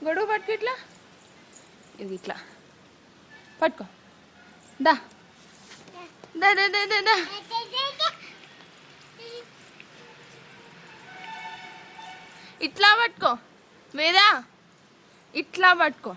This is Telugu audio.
గొడుగు పట్టుకో, ఇట్లా ఇది ఇట్లా పట్టుకో. దా దా దా దా దా దా. ఇట్లా పట్టుకో వేదా, ఇట్లా పట్టుకో.